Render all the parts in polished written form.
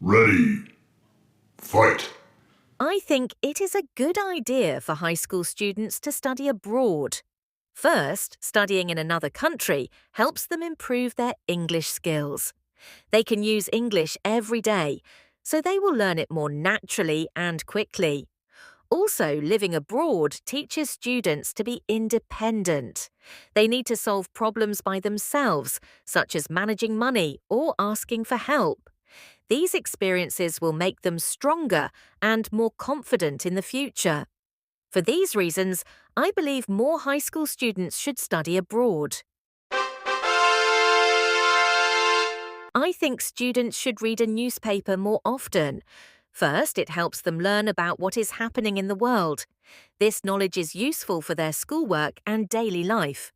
Ready, fight. I think it is a good idea for high school students to study abroad. First, studying in another country helps them improve their English skills. They can use English every day, so they will learn it more naturally and quickly. Also, living abroad teaches students to be independent. They need to solve problems by themselves, such as managing money or asking for help. These experiences will make them stronger and more confident in the future. For these reasons, I believe more high school students should study abroad. I think students should read a newspaper more often. First, it helps them learn about what is happening in the world. This knowledge is useful for their schoolwork and daily life.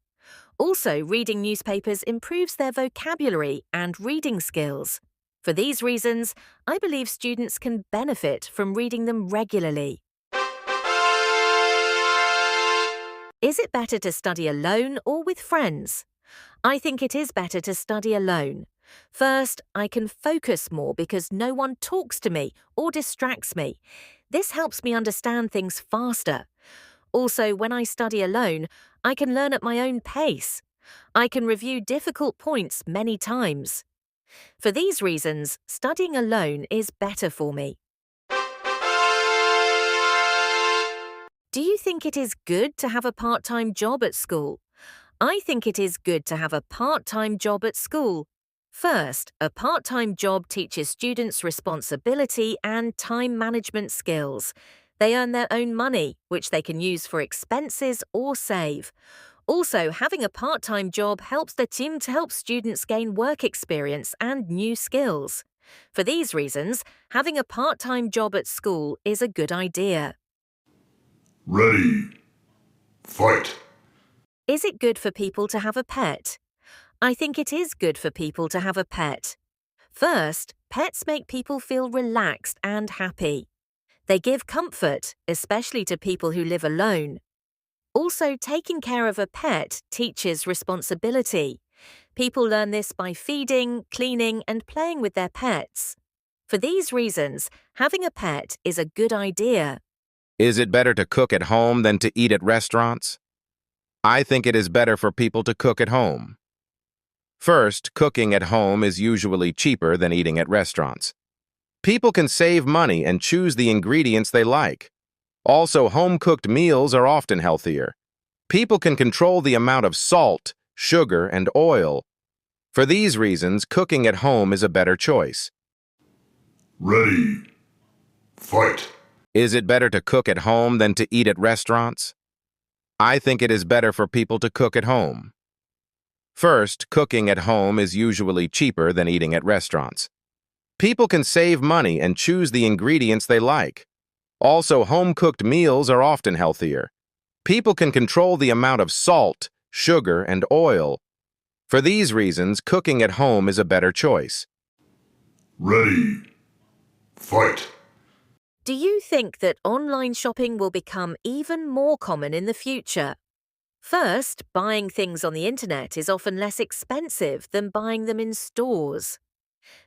Also, reading newspapers improves their vocabulary and reading skills. For these reasons, I believe students can benefit from reading them regularly. Is it better to study alone or with friends? I think it is better to study alone. First, I can focus more because no one talks to me or distracts me. This helps me understand things faster. Also, when I study alone, I can learn at my own pace. I can review difficult points many times. For these reasons, studying alone is better for me. Do you think it is good to have a part-time job at school? I think it is good to have a part-time job at school. First, a part-time job teaches students responsibility and time management skills. They earn their own money, which they can use for expenses or save. Also, having a part-time job helps the team to help students gain work experience and new skills. For these reasons, having a part-time job at school is a good idea. Ready, fight. Is it good for people to have a pet? I think it is good for people to have a pet. First, pets make people feel relaxed and happy. They give comfort, especially to people who live alone. Also, taking care of a pet teaches responsibility. People learn this by feeding, cleaning, and playing with their pets. For these reasons, having a pet is a good idea. Is it better to cook at home than to eat at restaurants? I think it is better for people to cook at home. First, cooking at home is usually cheaper than eating at restaurants. People can save money and choose the ingredients they like. Also, home-cooked meals are often healthier. People can control the amount of salt, sugar, and oil. For these reasons, cooking at home is a better choice. Ready, fight. Is it better to cook at home than to eat at restaurants? I think it is better for people to cook at home. First, cooking at home is usually cheaper than eating at restaurants. People can save money and choose the ingredients they like. Also, home-cooked meals are often healthier. People can control the amount of salt, sugar, and oil. For these reasons, cooking at home is a better choice. Ready, fight. Do you think that online shopping will become even more common in the future? First, buying things on the internet is often less expensive than buying them in stores.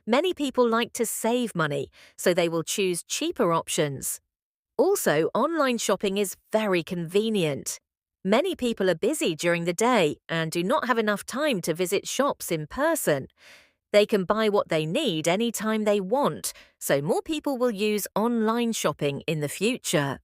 Many people like to save money, so they will choose cheaper options. Also, online shopping is very convenient. Many people are busy during the day and do not have enough time to visit shops in person. They can buy what they need anytime they want, so more people will use online shopping in the future.